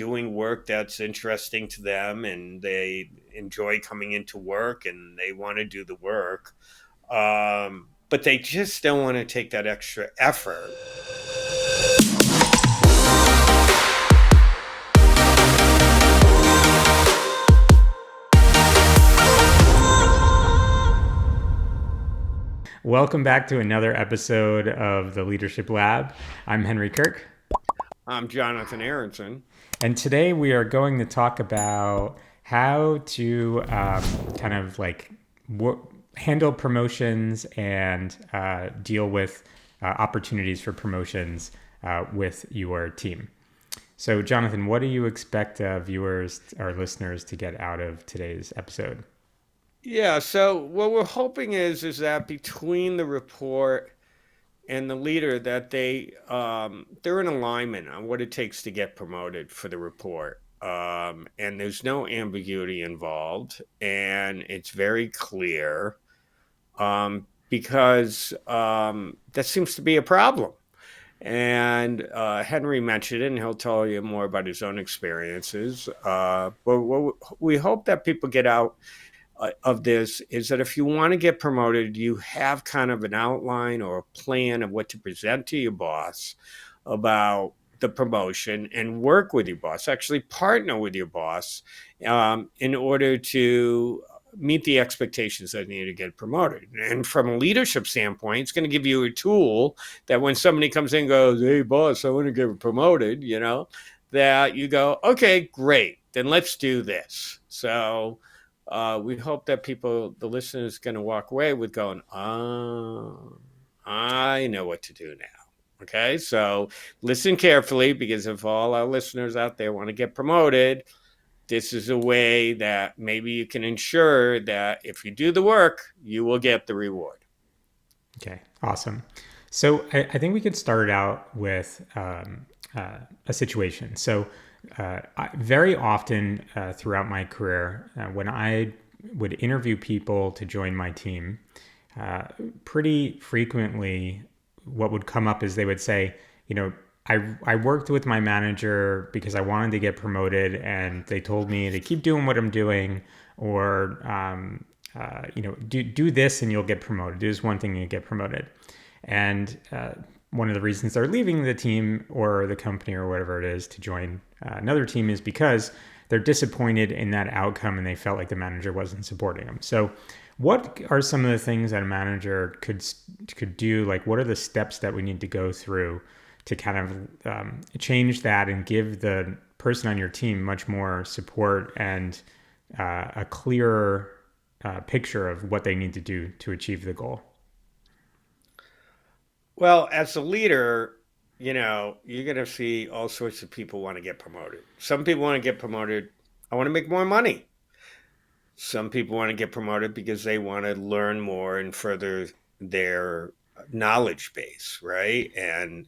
doing work that's interesting to them, and they enjoy coming into work and they want to do the work. But they just don't want to take that extra effort. Welcome back to another episode of the Leadership Lab. I'm Henry Kirk. I'm Jonathan Aronson. And today we are going to talk about how to handle promotions and deal with opportunities for promotions with your team. So, Jonathan, what do you expect viewers or listeners to get out of today's episode? Yeah, so what we're hoping is that between the report and the leader, that they're in alignment on what it takes to get promoted for the report. And there's no ambiguity involved, and it's very clear, because that seems to be a problem. And Henry mentioned it, and he'll tell you more about his own experiences. But what we hope that people get out of this is that if you want to get promoted, you have kind of an outline or a plan of what to present to your boss about the promotion, and work with your boss, actually partner with your boss, in order to meet the expectations that need to get promoted. And from a leadership standpoint, it's going to give you a tool that when somebody comes in and goes, "Hey, boss, I want to get promoted," that you go, "Okay, great, then let's do this." So we hope that the listeners, going to walk away with going, "Oh, I know what to do now." Okay, so listen carefully, because if all our listeners out there want to get promoted, this is a way that maybe you can ensure that if you do the work, you will get the reward. Okay, awesome. So I think we could start out with a situation. So very often throughout my career, when I would interview people to join my team, pretty frequently what would come up is they would say, I worked with my manager because I wanted to get promoted, and they told me to keep doing what I'm doing, or do this and you'll get promoted. Do this one thing and you get promoted. And one of the reasons they're leaving the team or the company or whatever it is to join another team is because they're disappointed in that outcome and they felt like the manager wasn't supporting them. So what are some of the things that a manager could do? Like, what are the steps that we need to go through to kind of change that and give the person on your team much more support and a clearer picture of what they need to do to achieve the goal? Well, as a leader, you're going to see all sorts of people want to get promoted. Some people want to get promoted, "I want to make more money." Some people want to get promoted because they want to learn more and further their knowledge base, right?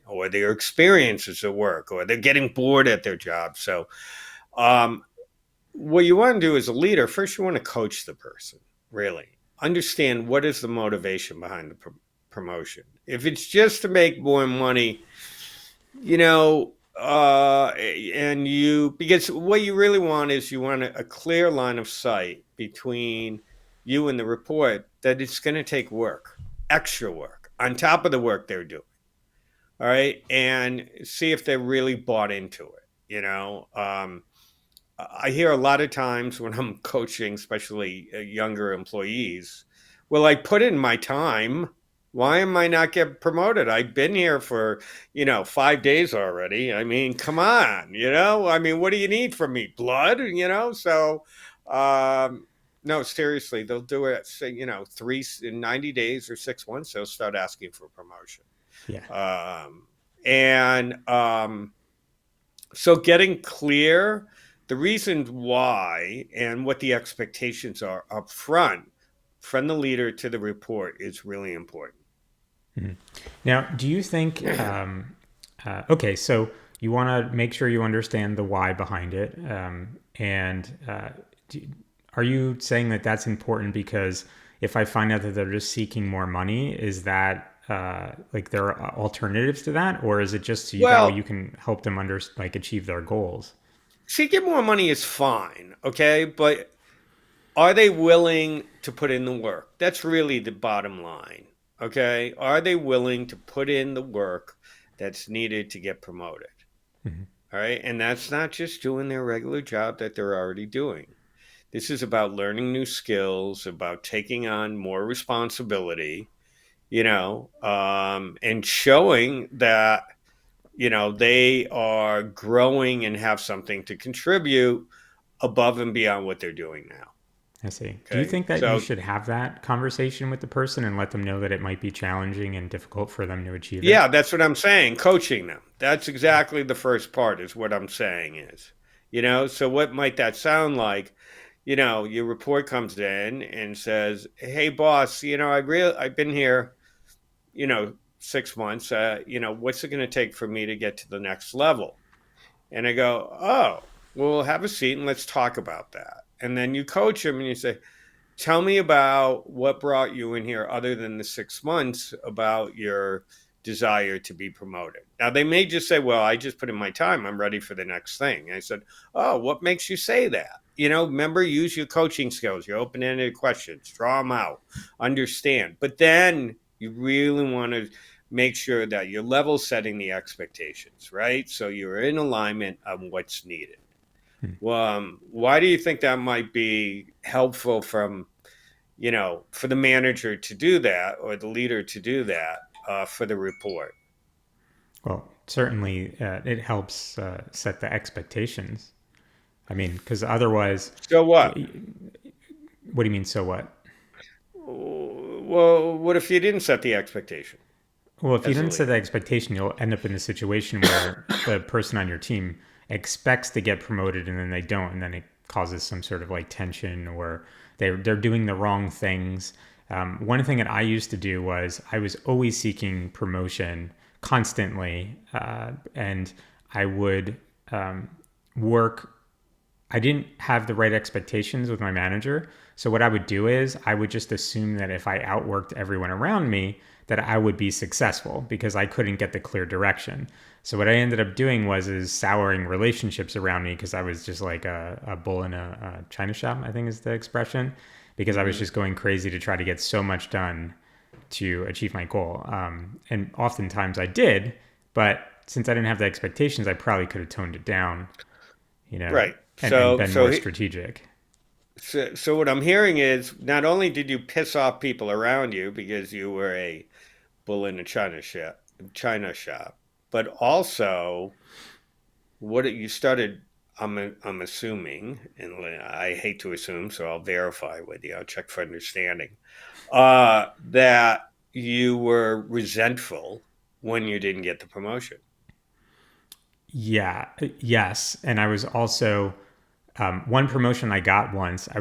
Or their experiences at work, or they're getting bored at their job. So, um, what you want to do as a leader, first you want to coach the person, really. Understand what is the motivation behind the promotion. If it's just to make more money, because what you really want is you want a clear line of sight between you and the report, that it's going to take work, extra work, on top of the work they're doing. All right. And see if they're really bought into it. I hear a lot of times when I'm coaching, especially younger employees, "Well, I put in my time. Why am I not getting promoted? I've been here for, 5 days already. I mean, come on, I mean, what do you need from me? Blood?" So, no, seriously, they'll do it, say, in 90 days or 6 months, they'll start asking for promotion. Yeah. And so getting clear the reasons why and what the expectations are up front from the leader to the report is really important. Mhm. Now, do you think, okay, so you want to make sure you understand the why behind it. And are you saying that that's important because if I find out that they're just seeking more money, is that like there are alternatives to that? Or is it just so that way Well, you can help them achieve their goals? seeking more money is fine, okay, but are they willing to put in the work? That's really the bottom line. Okay, are they willing to put in the work that's needed to get promoted? Mhm. All right, and that's not just doing their regular job that they're already doing. This is about learning new skills, about taking on more responsibility, and showing that they are growing and have something to contribute above and beyond what they're doing now. I see. Do you Okay, think that you so should have that conversation with the person and let them know that it might be challenging and difficult for them to achieve it? yeah, that's what I'm saying. Coaching them. That's exactly the first part, is what I'm saying is. So what might that sound like? Your report comes in and says, "Hey boss, I've been here, 6 months. What's it going to take for me to get to the next level?" And I go, "Oh, well, have a seat and let's talk about that." And then you coach them and you say, "Tell me about what brought you in here other than the 6 months, about your desire to be promoted." Now, they may just say, "Well, I just put in my time. I'm ready for the next thing." And I said, "Oh, what makes you say that?" Remember, use your coaching skills, your open ended questions, draw them out, understand. But then you really want to make sure that you're level setting the expectations, right? So you're in alignment on what's needed. Hmm. Well, why do you think that might be helpful for the manager to do that, or the leader to do that, for the report? Well, certainly it helps set the expectations. I mean, because otherwise, So what? what do you mean, so what? Well, what if you didn't set the expectation Well, if you as a didn't set leader? the expectation, you'll end up in a situation where the person on your team expects to get promoted and then they don't, and then it causes some sort of like tension, or they're doing the wrong things. One thing that I used to do was I was always seeking promotion constantly, and I would work. I didn't have the right expectations with my manager. So what I would do is I would just assume that if I outworked everyone around me, that I would be successful because I couldn't get the clear direction. So what I ended up doing was is souring relationships around me because I was just like a bull in a china shop, I think is the expression, because I was Hmm. just going crazy to try to get so much done to achieve my goal. And oftentimes I did, but since I didn't have the expectations, I probably could have toned it down, you know, Right. and So, been so, more he- strategic. so what I'm hearing is, not only did you piss off people around you because you were a bull in a china shop, but also what you started. I'm assuming, and I hate to assume, so I'll verify with you. I'll check for understanding. That you were resentful when you didn't get the promotion. Yeah, yes. And I was also one promotion I got once. It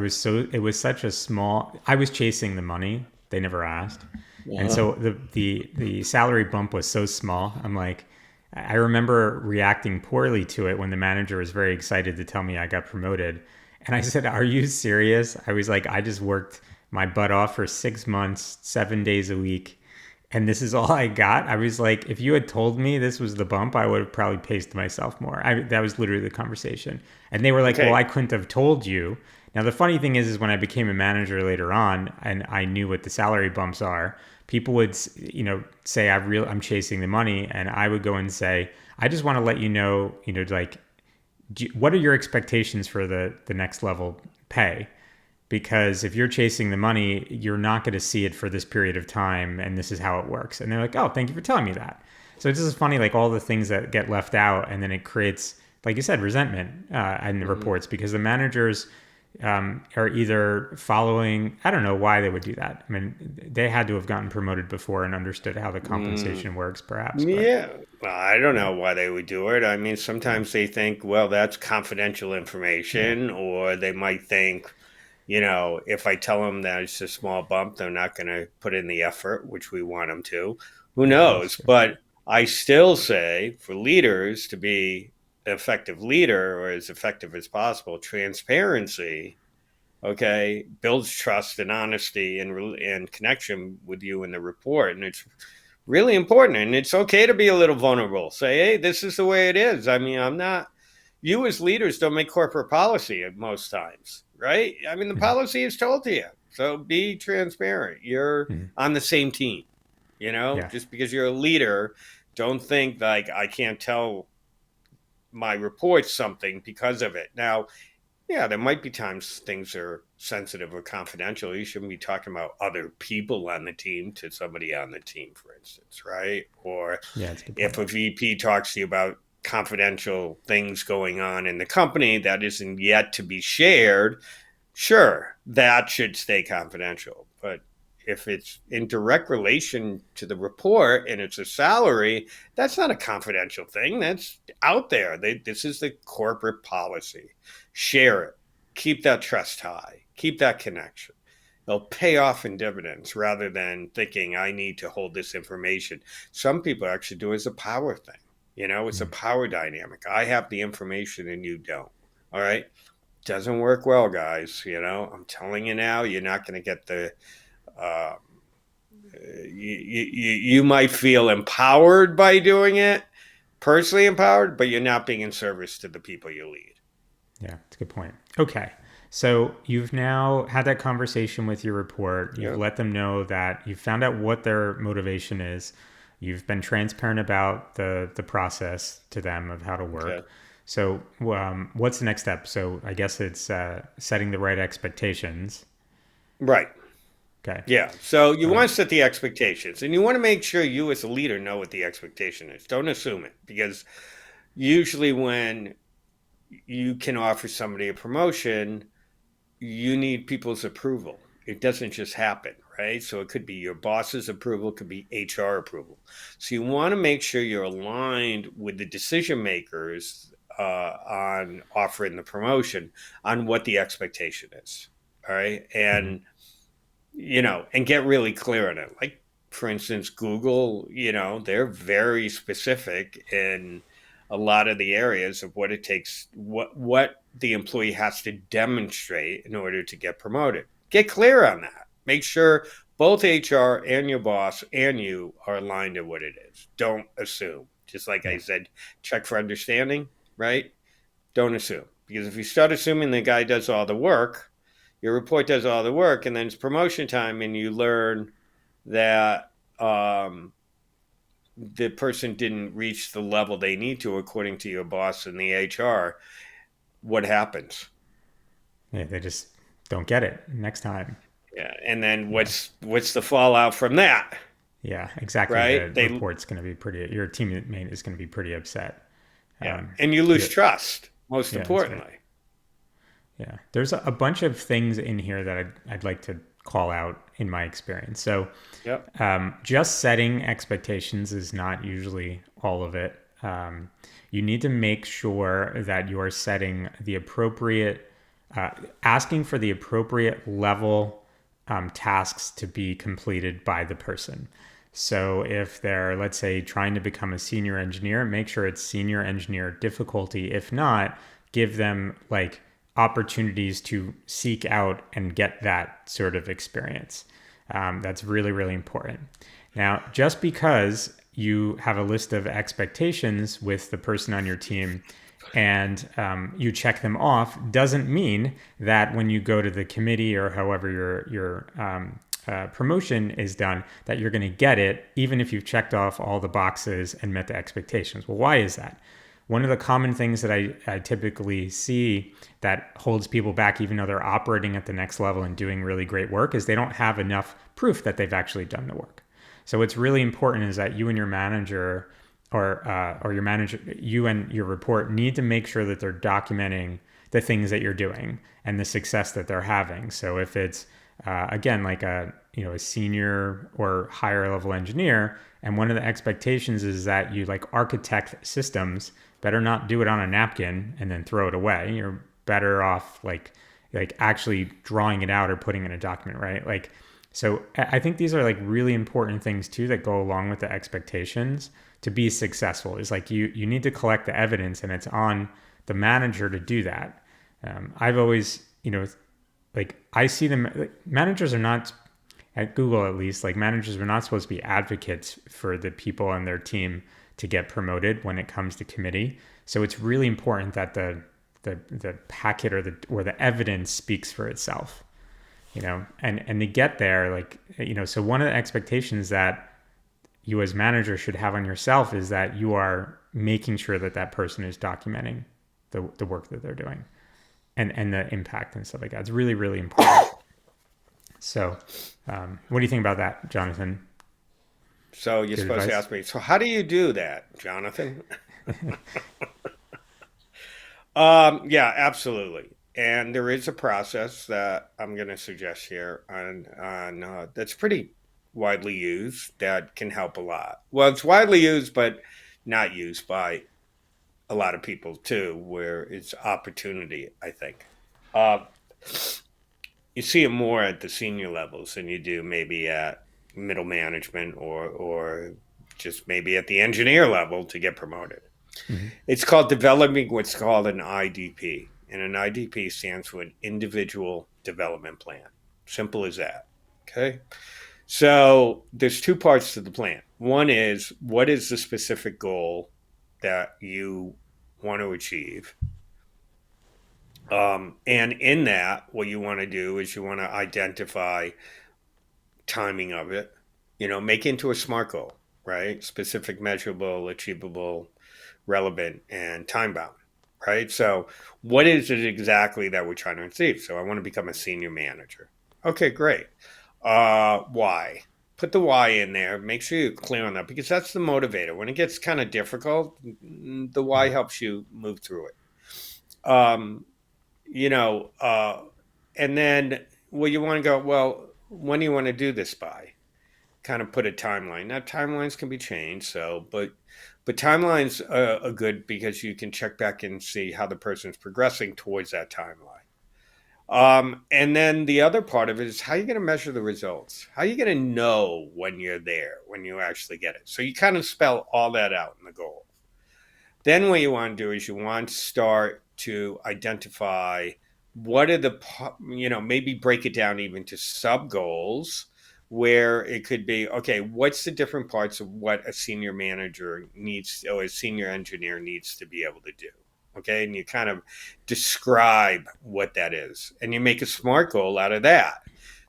was such a small. I was chasing the money. They never asked, and Uh-huh. so the salary bump was so small. I'm like, I remember reacting poorly to it when the manager was very excited to tell me I got promoted, and I said, "Are you serious?" I was like, "I just worked my butt off for 6 months, 7 days a week." And this is all I got. I was like, if you had told me this was the bump, I would have probably paced myself more. That was literally the conversation. And they were like, well, Okay. I couldn't have told you. Now, the funny thing is when I became a manager later on and I knew what the salary bumps are, people would, say, I'm chasing the money. And I would go and say, I just want to let you know, like, what are your expectations for the next level pay? Because if you're chasing the money, you're not going to see it for this period of time, and this is how it works. And they're like, "Oh, thank you for telling me that." So it's just funny, like all the things that get left out, and then it creates, like you said, resentment in the Hmm. reports because the managers are either following. I don't know why they would do that. I mean, they had to have gotten promoted before and understood how the Mm, compensation works, perhaps. But yeah. Well, I don't yeah, know why they would do it. I mean, yeah, sometimes they think, well, that's confidential yeah, information, or they might think, if I tell them that it's a small bump, they're not going to put in the effort, which we want them to. Who yeah. That's knows? true. But I still say, for leaders to be an effective leader, or as effective as possible, transparency, okay, builds trust and honesty and connection with you in the report. And it's really important. And it's okay to be a little vulnerable. Say, hey, this is the way it is. I mean, I'm not. You as leaders don't make corporate policy at most times, right? I mean, the Mhm. policy is told to you. So be transparent. You're Mhm. on the same team, Yeah. just because you're a leader, don't think like I can't tell my reports something because of it. Now, yeah, there might be times things are sensitive or confidential. You shouldn't be talking about other people on the team to somebody on the team, for instance, right? Or Yeah, that's a good if point. a VP talks to you about confidential things going on in the company that isn't yet to be shared, sure, that should stay confidential. But if it's in direct relation to the report and it's a salary, that's not a confidential thing. That's out there. This is the corporate policy. Share it. Keep that trust high. Keep that connection. They'll pay off in dividends rather than thinking I need to hold this information. Some people actually do it as a power thing. It's a Mhm. power dynamic. I have the information and you don't. All right, doesn't work well, guys. I'm telling you now, you're not going to get the. Uh, you might feel empowered by doing it, personally empowered, but you're not being in service to the people you lead. Yeah, that's a good point. Okay. So you've now had that conversation with your report. You've Yeah. let them know that you've found out what their motivation is. You've been transparent about the process to them of how to Okay. work. So what's the next step? So I guess it's setting the right expectations. Right. Okay. Yeah. So you Um, want to set the expectations, and you want to make sure you, as a leader, know what the expectation is. Don't assume it, because usually when you can offer somebody a promotion, you need people's approval. It doesn't just happen, right? So it could be your boss's approval, it could be HR approval. So you want to make sure you're aligned with the decision makers on offering the promotion on what the expectation is. All right. mhm. And get really clear on it. Like, for instance, Google, they're very specific in a lot of the areas of what it takes, what the employee has to demonstrate in order to get promoted. Get clear on that. Make sure both HR and your boss and you are aligned to what it is. Don't assume. Just like I Yeah. said, check for understanding, right? Don't assume. Because if you start assuming the guy does all the work, your report does all the work, and then it's promotion time, and you learn that the person didn't reach the level they need to according to your boss and the HR, what happens? Yeah, they just don't get it next time. Yeah, and then Yeah. what's the fallout from that? Yeah, exactly. Right? The They report's going to be pretty, your teammate is going to be pretty upset. Yeah, and you lose Yeah, trust. Most yeah, that's right. importantly, Yeah, there's a bunch of things in here that I'd like to call out in my experience. So, yep. just setting expectations is not usually all of it. You need to make sure that you are setting the appropriate, asking for the appropriate level tasks to be completed by the person. So if they're, let's say, trying to become a senior engineer, make sure it's senior engineer difficulty. If not, give them like opportunities to seek out and get that sort of experience. That's really, really important. Now, just because you have a list of expectations with the person on your team and you check them off doesn't mean that when you go to the committee or however your promotion is done that you're going to get it even if you've checked off all the boxes and met the expectations. Well, why is that? One of the common things that I typically see that holds people back, even though they're operating at the next level and doing really great work, is they don't have enough proof that they've actually done the work. So what's really important is that you and your manager or your manager, you and your report need to make sure that they're documenting the things that you're doing and the success that they're having. So if it's again like a senior or higher level engineer, and one of the expectations is that you like architect systems, better not do it on a napkin and then throw it away. You're better off like actually drawing it out or putting it in a document, right? Like so I think these are like really important things too that go along with the expectations to be successful. Is like you need to collect the evidence, and it's on the manager to do that. I've always, like I see them, like, managers are not, at Google at least, like managers are not supposed to be advocates for the people on their team to get promoted when it comes to committee. So it's really important that the packet or the evidence speaks for itself, and to get there, like, so one of the expectations that you as manager should have on yourself is that you are making sure that that person is documenting the work that they're doing and the impact and stuff like that. It's really, really important. So, what do you think about that, Jonathan? So you're Good supposed to advice. ask me, so how do you do that, Jonathan? Yeah, absolutely. And there is a process that I'm going to suggest here on that's pretty widely used that can help a lot. Well, it's widely used, but not used by a lot of people too, where it's opportunity, I think. Uh, you see it more at the senior levels than you do maybe at middle management or just maybe at the engineer level to get promoted. Mm-hmm. It's called developing what's called an IDP. And an IDP stands for an individual development plan. Simple as that. Okay. So there's two parts to the plan. One is what is the specific goal that you want to achieve? And in that, what you want to do is you want to identify timing of it, make it into a SMART goal, right? Specific, measurable, achievable, relevant, and time bound, right? So, what is it exactly that we're trying to achieve? So, I want to become a senior manager. Okay, great. Why? Put the why in there. Make sure you're clear on that because that's the motivator. When it gets kind of difficult, the why helps you move through it. Um, you know, and then you want to go, well, when do you want to do this by? Kind of put a timeline. Now timelines can be changed, so but timelines are good because you can check back and see how the person's progressing towards that timeline. And then the other part of it is how you're going to measure the results. How are you going to know when you're there, when you actually get it? So you kind of spell all that out in the goal. Then what you want to do is you want to start to identify what are maybe break it down even to sub goals where it could be, okay, what's the different parts of what a senior manager needs or a senior engineer needs to be able to do? Okay. And you kind of describe what that is and you make a SMART goal out of that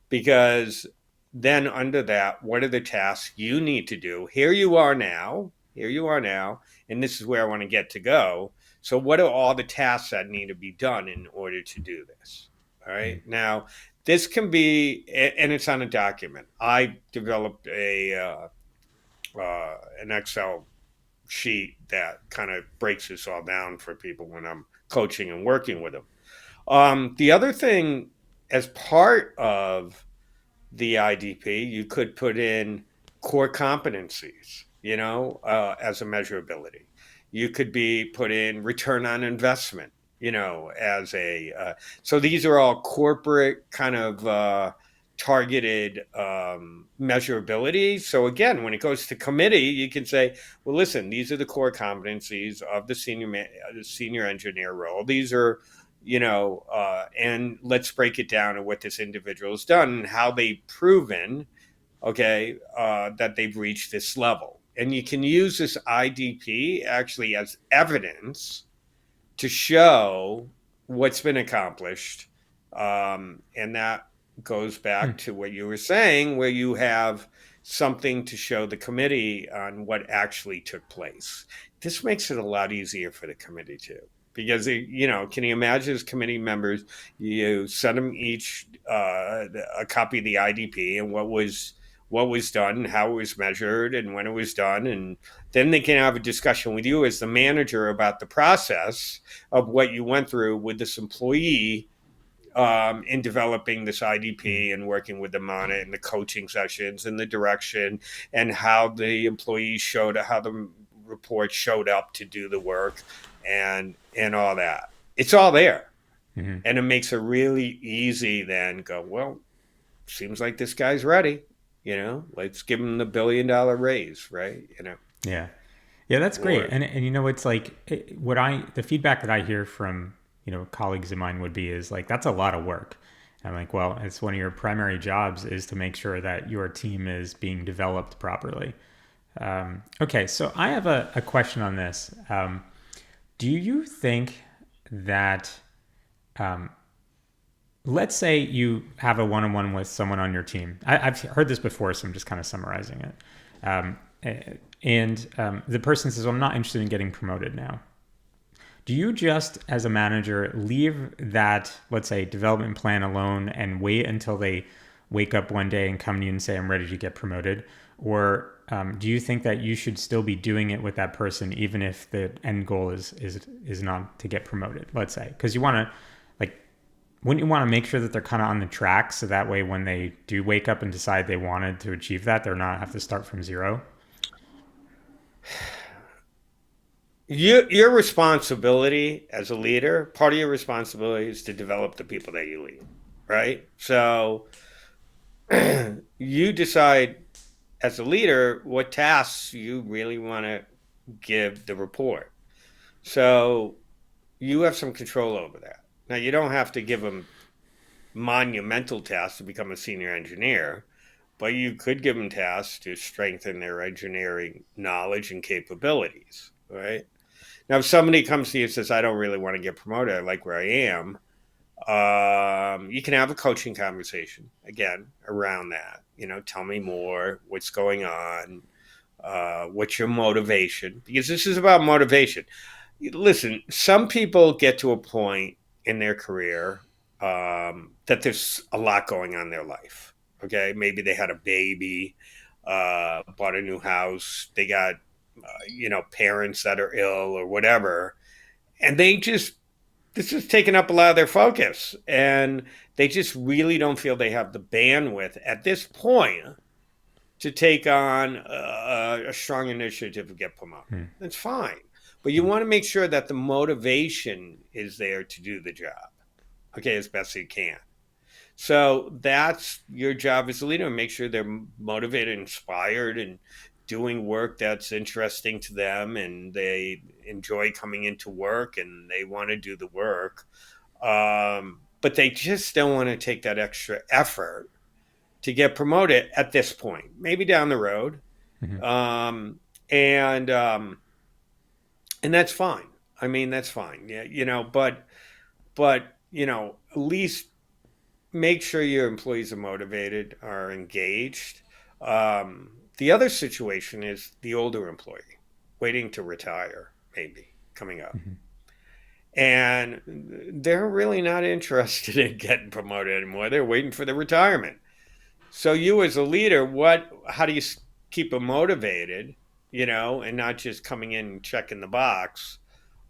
because then under that, what are the tasks you need to do? Here you are now, and this is where I want to get to go. So, what are all the tasks that need to be done in order to do this? All right. Now, this can be, and it's on a document. I developed an Excel sheet that kind of breaks this all down for people when I'm coaching and working with them. The other thing, as part of the IDP, you could put in core competencies, as a measurability. You could be put in return on investment, as so these are all corporate kind of targeted measurability. So again, when it goes to committee, you can say, well, listen, these are the core competencies of the senior engineer role. These are and let's break it down to what this individual has done and how they've proven, okay, that they've reached this level. And you can use this IDP actually as evidence to show what's been accomplished. And that goes back to what you were saying, where you have something to show the committee on what actually took place. This makes it a lot easier for the committee too. Because, can you imagine as committee members, you send them each a copy of the IDP and what was done, how it was measured, and when it was done, and then they can have a discussion with you as the manager about the process of what you went through with this employee in developing this IDP and working with them on it, and the coaching sessions and the direction, and how the employees how the report showed up to do the work, and all that. It's all there. Mm-hmm. And it makes it really easy then go, well, seems like this guy's ready. Let's give him the $1 billion raise, right? Yeah. Yeah, that's great. Or And it's like the feedback that I hear from, colleagues of mine would be is like, that's a lot of work. And I'm like, well, it's one of your primary jobs is to make sure that your team is being developed properly. Okay. So I have a question on this. Do you think that, um, let's say you have a one-on-one with someone on your team? I've heard this before, so I'm just kind of summarizing it. And the person says, well, I'm not interested in getting promoted now. Do you just, as a manager, leave that, let's say, development plan alone and wait until they wake up one day and come to you and say, I'm ready to get promoted? Or do you think that you should still be doing it with that person, even if the end goal is not to get promoted, let's say? Because you want to, like, wouldn't you want to make sure that they're kind of on the track so that way when they do wake up and decide they wanted to achieve that, they're not have to start from zero? Your responsibility as a leader, part of your responsibility is to develop the people that you lead, right? So you decide as a leader what tasks you really want to give the report. So you have some control over that. Now, you don't have to give them monumental tasks to become a senior engineer, but you could give them tasks to strengthen their engineering knowledge and capabilities, right? Now, if somebody comes to you and says, I don't really want to get promoted, I like where I am, you can have a coaching conversation again around that. Tell me more, what's going on, what's your motivation, because this is about motivation. Listen, some people get to a point in their career that there's a lot going on in their life. Okay, maybe they had a baby, bought a new house, they got parents that are ill or whatever, and they just this is taking up a lot of their focus, and they just really don't feel they have the bandwidth at this point to take on a strong initiative to get promoted. Hmm. That's fine. But you want to make sure that the motivation is there to do the job, okay, as best you can. So that's your job as a leader, make sure they're motivated, inspired, and doing work that's interesting to them, and they enjoy coming into work and they want to do the work. But they just don't want to take that extra effort to get promoted at this point, maybe down the road. Mm-hmm. Um, and and that's fine. I mean, that's fine. Yeah, but at least make sure your employees are motivated, are engaged. The other situation is the older employee waiting to retire, maybe coming up. Mm-hmm. And they're really not interested in getting promoted anymore. They're waiting for the retirement. So you as a leader, how do you keep them motivated, and not just coming in and checking the box?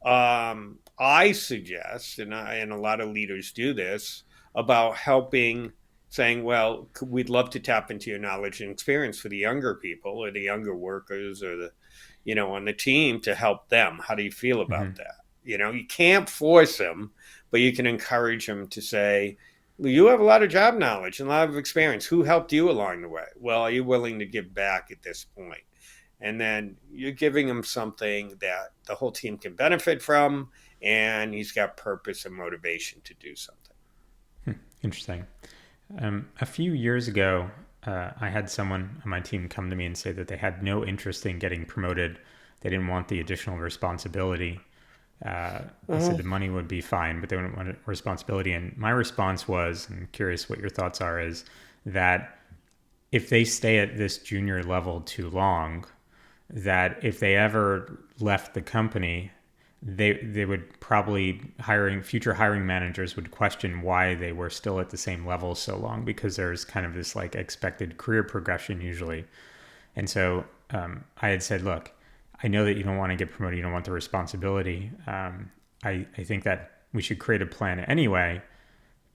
I suggest, and a lot of leaders do this, about helping, saying, well, we'd love to tap into your knowledge and experience for the younger people or the younger workers or on the team to help them. How do you feel Mm-hmm. about that? You can't force them, but you can encourage them to say, well, you have a lot of job knowledge and a lot of experience. Who helped you along the way? Well, are you willing to give back at this point? And then you're giving him something that the whole team can benefit from, and he's got purpose and motivation to do something. Interesting. A few years ago, I had someone on my team come to me and say that they had no interest in getting promoted. They didn't want the additional responsibility. They said Uh, the money would be fine, but they wouldn't want responsibility. And my response was, I'm curious what your thoughts are, is that if they stay at this junior level too long, that if they ever left the company, they would probably future hiring managers would question why they were still at the same level so long, because there's kind of this like expected career progression usually. And so I had said, look, I know that you don't want to get promoted, you don't want the responsibility. I think that we should create a plan anyway,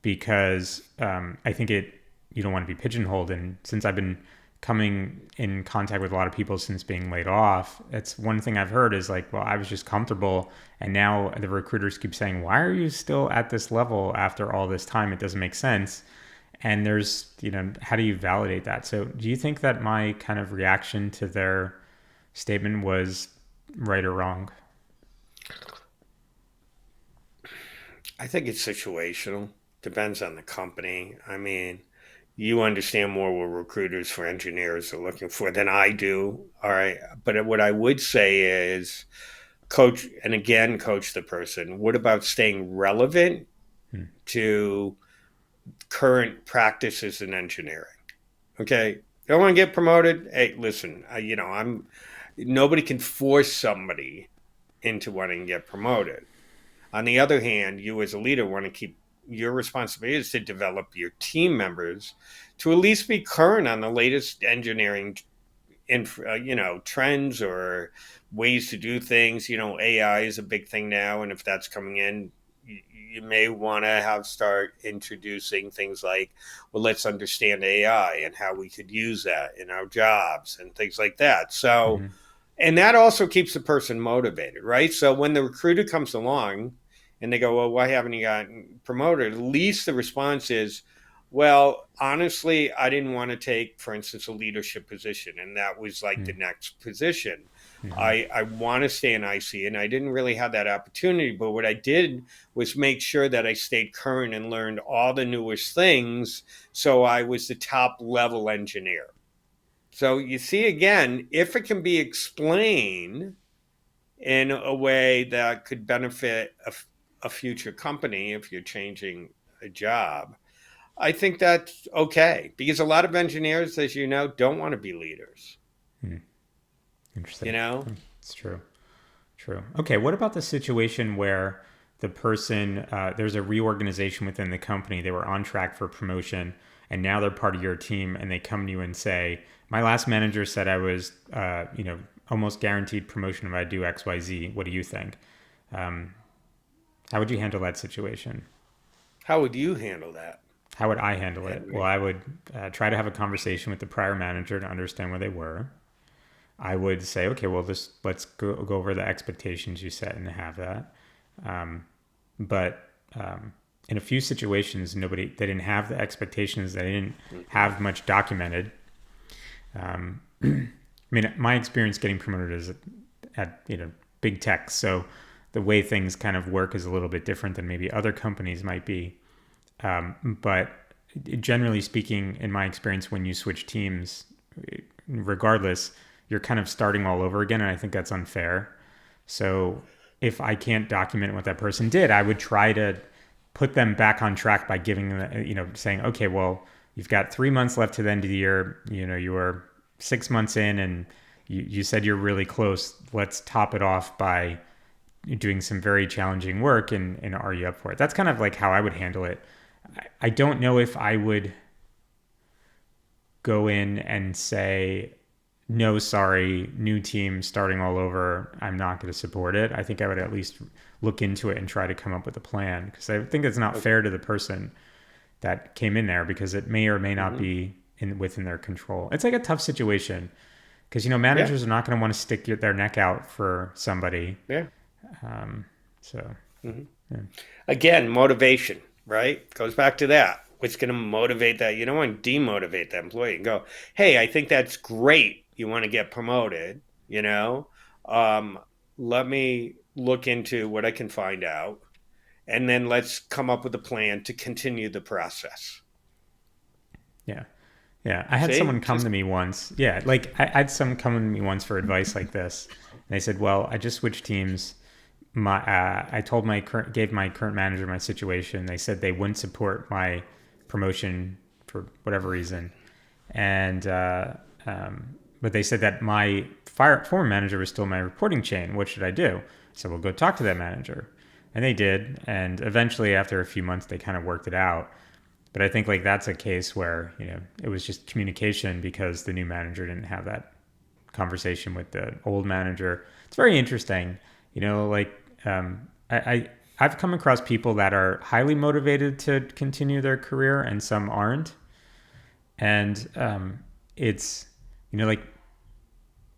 because I think you don't want to be pigeonholed. And since I've been coming in contact with a lot of people since being laid off, it's one thing I've heard is like, well, I was just comfortable, and now the recruiters keep saying, why are you still at this level after all this time? It doesn't make sense. And there's, how do you validate that? So do you think that my kind of reaction to their statement was right or wrong? I think it's situational. Depends on the company. I mean, you understand more what recruiters for engineers are looking for than I do. All right. But what I would say is coach and again coach the person. What about staying relevant Hmm. to current practices in engineering? Okay, I want to get promoted. Hey, listen, I'm nobody can force somebody into wanting to get promoted. On the other hand, you as a leader want to keep your responsibility is to develop your team members to at least be current on the latest engineering trends or ways to do things. AI is a big thing now, and if that's coming in, you may want to have start introducing things like, well, let's understand AI and how we could use that in our jobs and things like that. So, Hmm. and that also keeps the person motivated, right? So when the recruiter comes along and they go, well, why haven't you gotten promoted? At least the response is, well, honestly, I didn't want to take, for instance, a leadership position, and that was like the next position. Hmm. I want to stay in IC, and I didn't really have that opportunity. But what I did was make sure that I stayed current and learned all the newest things, so I was the top level engineer. So you see, again, if it can be explained in a way that could benefit a future company if you're changing a job, I think that's okay because a lot of engineers, as you know, don't want to be leaders. Hmm. You Interesting. know, It's true. True. Okay. What about the situation where the person, there's a reorganization within the company, they were on track for promotion, and now they're part of your team, and they come to you and say, "My last manager said I was, almost guaranteed promotion if I do X, Y, Z. What do you think?" Um, how would you handle that situation? how would you handle that, How would I handle it? Well, Henry? I would try to have a conversation with the prior manager to understand where they were. I would say, okay, well, let's go over the expectations you set and have that. Um, but in a few situations, they didn't have the expectations. They didn't Mm-hmm. have much documented. I mean, my experience getting promoted is at big tech, so the way things kind of work is a little bit different than maybe other companies might be. But generally speaking, in my experience, when you switch teams, regardless, you're kind of starting all over again, and I think that's unfair. So if I can't document what that person did, I would try to put them back on track by giving them, saying, okay, well, you've got 3 months left to the end of the year. You were 6 months in, and you said you're really close. Let's top it off by doing some very challenging work, and are you up for it? That's kind of like how I would handle it. I don't know if I would go in and say, no, sorry, new team starting all over. I'm not going to support it. I think I would at least look into it and try to come up with a plan because I think it's not Okay. fair to the person that came in there because it may or may not Mm-hmm. be within their control. It's like a tough situation because Yeah. managers are not going to want to stick their neck out for somebody. Yeah. Um, so Mm-hmm. yeah. Again, motivation, right? Goes back to that. What's going to motivate that? You don't want to demotivate that employee and go, hey, I think that's great. You want to get promoted, you know? Um, Let me look into what I can find out, and then let's come up with a plan to continue the process. Yeah. Yeah, I had someone See? come Just, to me once. Yeah, like I had someone come to me once for advice like this. And they said, "Well, I just switched teams. I told gave my current manager my situation. They said they wouldn't support my promotion for whatever reason, and but they said that my former manager was still my reporting chain. What should I do?" So we'll go talk to that manager, and they did. And eventually, after a few months, they kind of worked it out. But I think like that's a case where it was just communication because the new manager didn't have that conversation with the old manager. It's very interesting, like I've come across people that are highly motivated to continue their career and some aren't, and it's like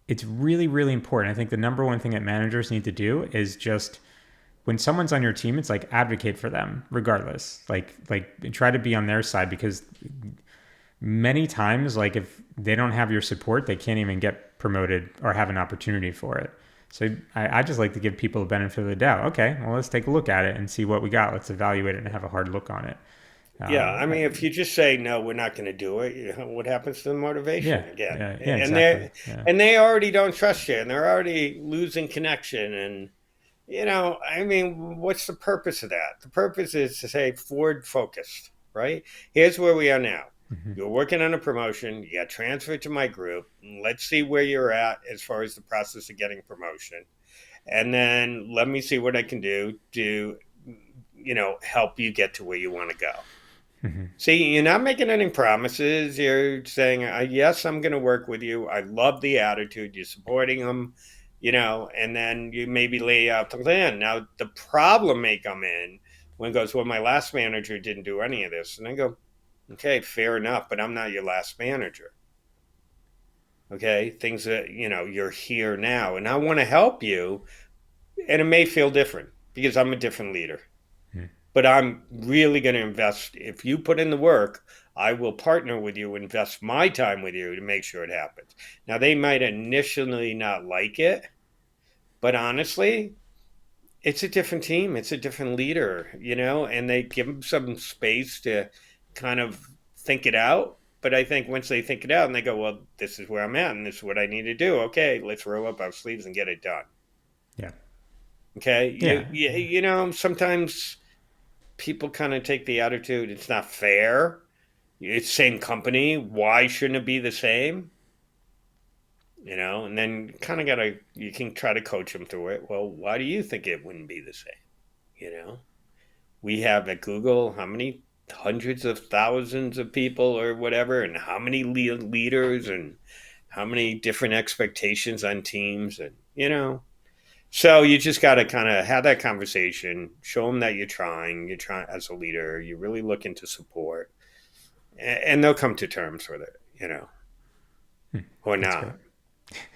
it's really really important. I think the number one thing that managers need to do is just when someone's on your team, it's like advocate for them regardless. Like try to be on their side because many times, like if they don't have your support, they can't even get promoted or have an opportunity for it. So I just like to give people the benefit of the doubt. Okay, well, let's take a look at it and see what we got. Let's evaluate it and have a hard look on it. yeah, Um, I I, mean, if you just say no, we're not going to do it. What happens to the yeah, motivation again? yeah, yeah, And exactly. they Yeah, and they already don't trust you, and they're already losing connection, and I mean, what's the purpose of that? The purpose is to say forward focused, right? Here's where we are now. Hmm. You're working on a promotion. You got transferred to my group. Let's see where you're at as far as the process of getting promotion. And then let me see what I can do to, help you get to where you want to go. Hmm. See, you're not making any promises. You're saying, yes, I'm going to work with you. I love the attitude. You're supporting them, and then you maybe lay out the plan. Now, the problem may come in when it goes, well, my last manager didn't do any of this. And I go, okay, fair enough, but I'm not your last manager. Okay. Things that, you're here now. And I want to help you. And it may feel different because I'm a different leader, but I'm really going to invest. If you put in the work, I will partner with you, invest my time with you to make sure it happens. Now, they might initially not like it, but honestly, it's a different team. It's a different leader, and they give them some space to kind of think it out. But I think once they think it out and they go, well, this is where I'm at and this is what I need to do. Okay, let's roll up our sleeves and get it done. Yeah. Okay. Yeah. Sometimes people kind of take the attitude it's not fair. It's same company. Why shouldn't it be the same? And then kind of you can try to coach them through it. Well, why do you think it wouldn't be the same? You know, we have at Google how many hundreds of thousands of people or whatever, and how many leaders and how many different expectations on teams. And, so you just got to kind of have that conversation, show them that you're trying as a leader, you're really looking to support, and they'll come to terms with it, or That's great. not.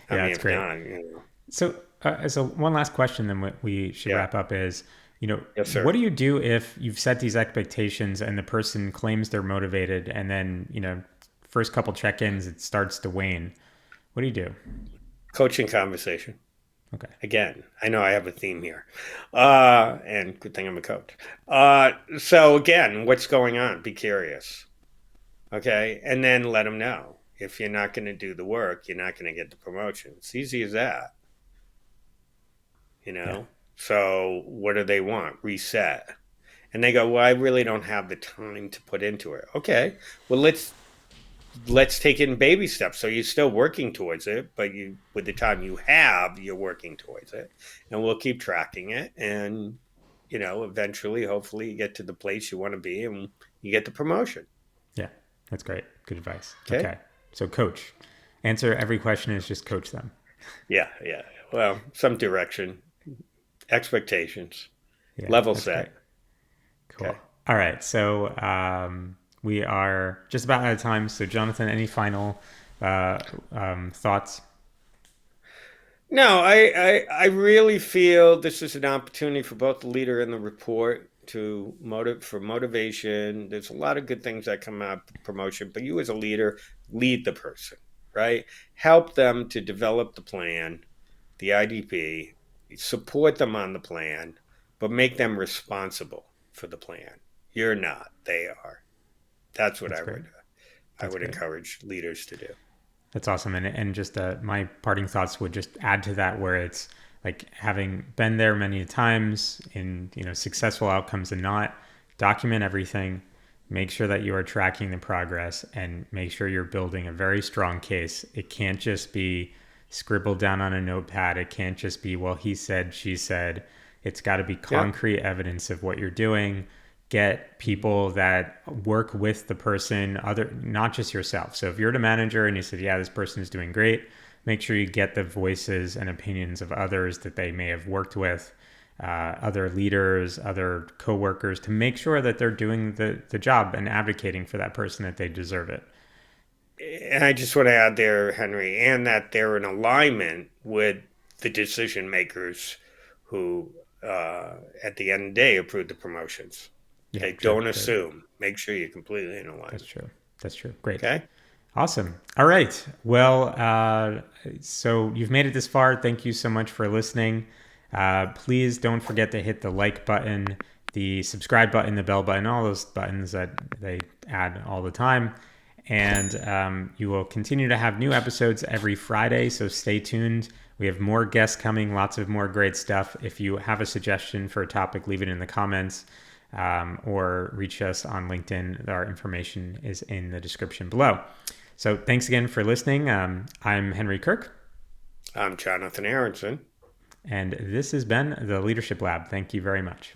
I Yeah, mean, that's if great. not. So one last question, then what we should Yeah, wrap up is, yes, what sir. do you do if you've set these expectations and the person claims they're motivated, and then first couple check-ins it starts to wane? What do you do? Coaching conversation. Okay. Again, I know I have a theme here, and good thing I'm a coach. So again, what's going on? Be curious, okay, and then let them know. If you're not going to do the work, you're not going to get the promotion. It's easy as that, you Yeah. know. So what do they want? Reset, and they go, "Well, I really don't have the time to put into it." Okay, well let's take it in baby steps. So you're still working towards it, but with the time you have, you're working towards it, and we'll keep tracking it. And eventually, hopefully, you get to the place you want to be, and you get the promotion. Yeah. That's great. Good advice. Okay. Okay. So coach. Answer every question is just coach them. Yeah, yeah. Well, some direction, expectations, Yeah, level that's great. set. Cool. Okay. All right. So we are just about out of time. So Jonathan, any final thoughts? No, I really feel this is an opportunity for both the leader and the report to for motivation. There's a lot of good things that come out of promotion, but you as a leader, lead the person, right? Help them to develop the plan, the IDP, support them on the plan, but make them responsible for the plan. You're not, they are. That's what That's I great. would I That's would great. encourage leaders to do. That's awesome. And just my parting thoughts would just add to that, where it's like, having been there many times in successful outcomes and not, document everything, make sure that you are tracking the progress, and make sure you're building a very strong case. It can't just be scribbled down on a notepad. It can't just be, well, he said, she said. It's got to be Yeah. concrete evidence of what you're doing. Get people that work with the person, other, not just yourself. So if you're the manager and you said, yeah, this person is doing great, make sure you get the voices and opinions of others that they may have worked with, other leaders, other coworkers, to make sure that they're doing the job and advocating for that person, that they deserve it. And I just want to add there, Henry, and that they're in alignment with the decision makers who, at the end of the day, approve the promotions. Yeah, Okay, true. don't Great. assume. Make sure you're completely in That's alignment. true. That's true. Great. Okay. Awesome. All right. Well, so you've made it this far. Thank you so much for listening. Please don't forget to hit the like button, the subscribe button, the bell button, all those buttons that they add all the time. And you will continue to have new episodes every Friday. So stay tuned. We have more guests coming, lots of more great stuff. If you have a suggestion for a topic, leave it in the comments or reach us on LinkedIn. Our information is in the description below. So thanks again for listening. I'm Henry Kirk. I'm Jonathan Aronson. And this has been the Leadership Lab. Thank you very much.